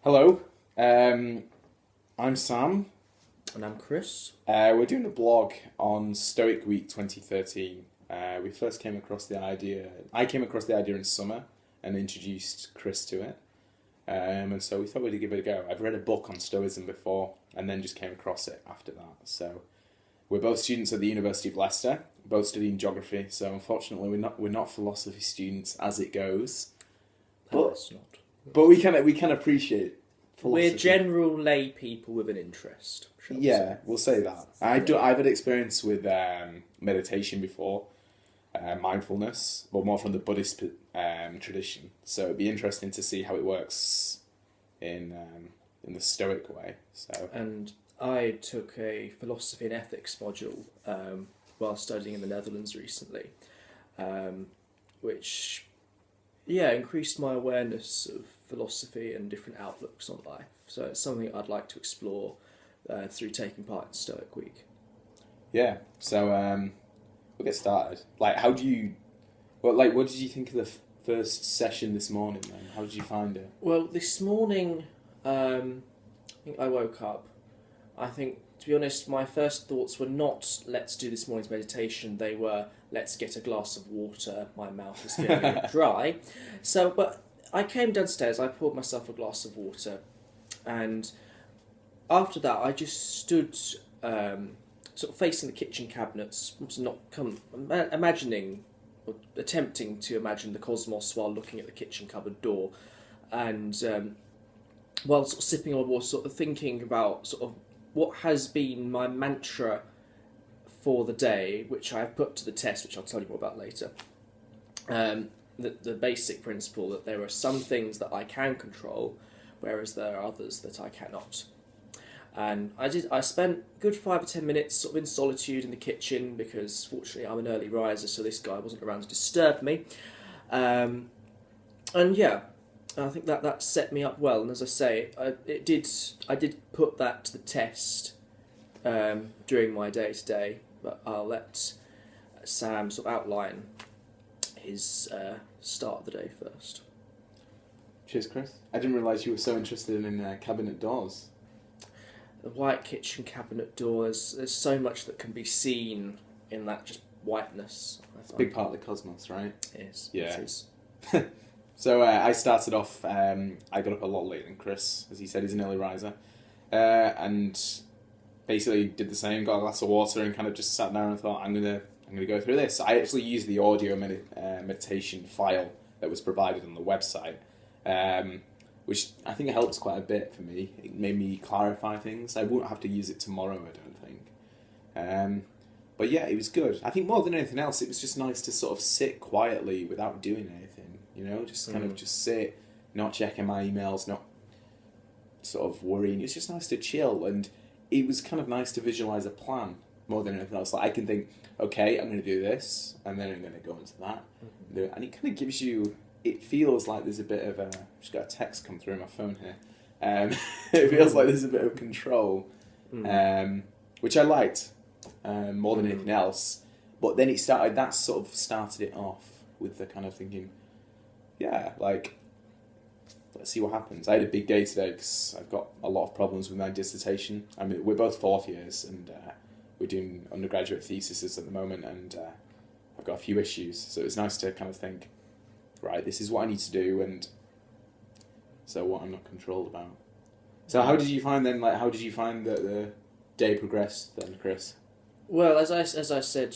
Hello, I'm Sam. And I'm Chris. We're doing a blog on Stoic Week 2013. We first came across the idea. I came across the idea in summer and introduced Chris to it. And so we thought we'd give it a go. I've read a book on Stoicism before and then just came across it after that. So we're both students at the University of Leicester, both studying geography. So unfortunately, we're not philosophy students as it goes. No, it's not. But we can appreciate philosophy. We're general lay people with an interest. Yeah, we'll say that. I've had experience with meditation before, mindfulness, but more from the Buddhist tradition. So it'd be interesting to see how it works in the Stoic way. So And I took a philosophy and ethics module while studying in the Netherlands recently, which increased my awareness of philosophy and different outlooks on life. So it's something I'd like to explore through taking part in Stoic Week. yeah, so we'll get started. What did you think of the first session this morning? Then, how did you find it? Well, this morning, I think I woke up. I think, to be honest, my first thoughts were not, let's do this morning's meditation. They were, let's get a glass of water. My mouth is feeling a bit dry. But I came downstairs, I poured myself a glass of water, and after that, I just stood sort of facing the kitchen cabinets, imagining, or attempting to imagine the cosmos while looking at the kitchen cupboard door, and while sort of sipping on water, sort of thinking about sort of what has been my mantra for the day, which I have put to the test, which I'll tell you more about later. The basic principle that there are some things that I can control, whereas there are others that I cannot. And I spent a good 5 or 10 minutes sort of in solitude in the kitchen, because fortunately I'm an early riser, so this guy wasn't around to disturb me. And yeah, I think that set me up well. And as I say, I did put that to the test during my day today, but I'll let Sam sort of outline his start of the day first. Cheers, Chris. I didn't realise you were so interested in cabinet doors. The white kitchen cabinet doors, there's so much that can be seen in that just whiteness. It's a big part of the cosmos, right? It is. Yeah. It is. So I started off, I got up a lot later than Chris, as he said, he's an early riser, and basically did the same, got a glass of water and kind of just sat down and thought, I'm gonna go through this. I actually used the audio meditation file that was provided on the website, which I think helps quite a bit for me. It made me clarify things. I won't have to use it tomorrow, I don't think. But yeah, it was good. I think more than anything else, it was just nice to sort of sit quietly without doing anything, just kind of just sit, not checking my emails, not sort of worrying. It was just nice to chill, and it was kind of nice to visualise a plan more than anything else. Like I can think, okay, I'm going to do this, and then I'm going to go into that. Mm-hmm. And it kind of gives you, it feels like there's a bit of I've just got a text come through on my phone here. It feels like there's a bit of control, which I liked more than anything else. But then that sort of started it off with the kind of thinking, yeah, like, let's see what happens. I had a big day today because I've got a lot of problems with my dissertation. I mean, we're both fourth years and we're doing undergraduate theses at the moment, and I've got a few issues. So it's nice to kind of think, right, this is what I need to do, and so what I'm not controlled about. So how did you find then? How did you find that the day progressed then, Chris? Well, as I said,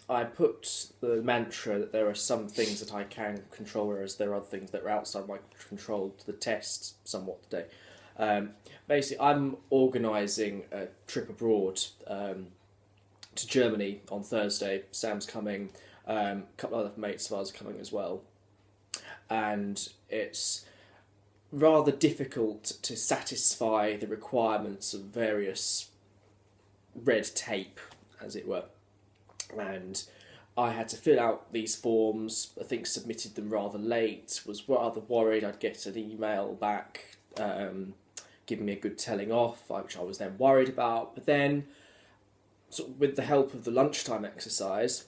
I put the mantra that there are some things that I can control, whereas there are other things that are outside my control, to the test somewhat today. Basically, I'm organising a trip abroad to Germany on Thursday. Sam's coming. A couple of other mates of ours are coming as well. And it's rather difficult to satisfy the requirements of various red tape, as it were. And I had to fill out these forms. I think submitted them rather late, was rather worried I'd get an email back giving me a good telling off, which I was then worried about. But then, sort of with the help of the lunchtime exercise,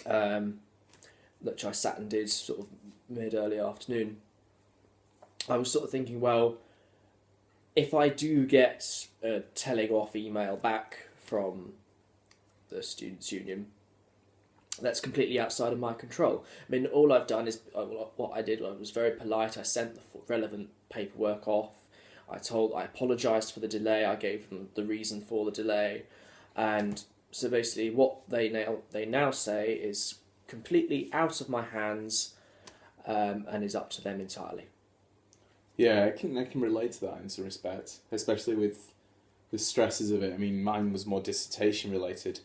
which I sat and did sort of mid-early afternoon, I was sort of thinking, well, if I do get a telling off email back from the Students' Union, that's completely outside of my control. I mean, all I've done is, what I did, I was very polite, I sent the relevant paperwork off, I apologised for the delay, I gave them the reason for the delay, and so basically what they now say is completely out of my hands, and is up to them entirely. Yeah, I can relate to that in some respect, especially with the stresses of it. I mean, mine was more dissertation related,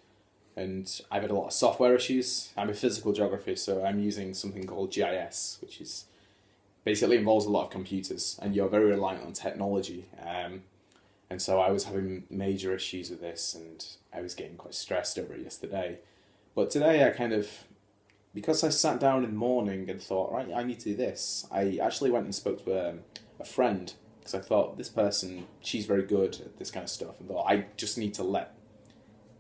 and I've had a lot of software issues. I'm a physical geography, so I'm using something called GIS, which is basically involves a lot of computers, and you're very reliant on technology. And so I was having major issues with this, and I was getting quite stressed over it yesterday. But today I kind of, because I sat down in the morning and thought, right, I need to do this, I actually went and spoke to a friend, because I thought, this person, she's very good at this kind of stuff, and thought, I just need to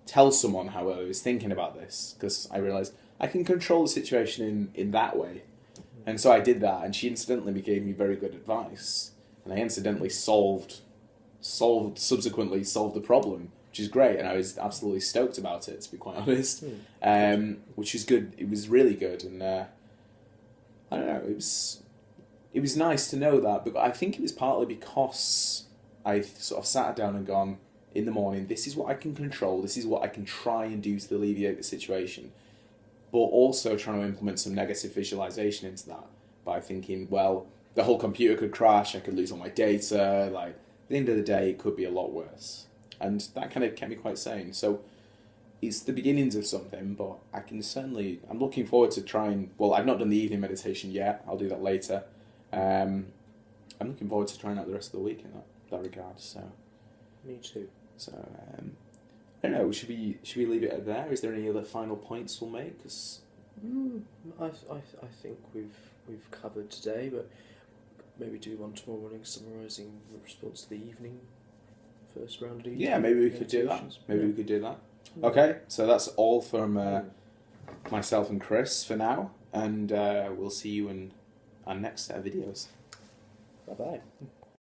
tell someone how I was thinking about this, because I realised I can control the situation in that way. And so I did that, and she incidentally gave me very good advice, and I incidentally subsequently solved the problem, which is great, and I was absolutely stoked about it, to be quite honest. Which is good. It was really good, and I don't know. It was nice to know that, but I think it was partly because I sort of sat down and gone in the morning, this is what I can control, this is what I can try and do to alleviate the situation, but also trying to implement some negative visualization into that by thinking, well, the whole computer could crash, I could lose all my data, like, at the end of the day, it could be a lot worse. And that kind of kept me quite sane. So it's the beginnings of something, but I'm looking forward to trying, well, I've not done the evening meditation yet, I'll do that later. I'm looking forward to trying out the rest of the week in that regard. So, me too. So, I don't know, should we leave it at there? Is there any other final points we'll make? I think we've covered today, but maybe do one tomorrow morning summarising the response to the evening, first round of evening. Yeah, maybe we could do that. Okay, so that's all from myself and Chris for now, and we'll see you in our next set of videos. Bye-bye.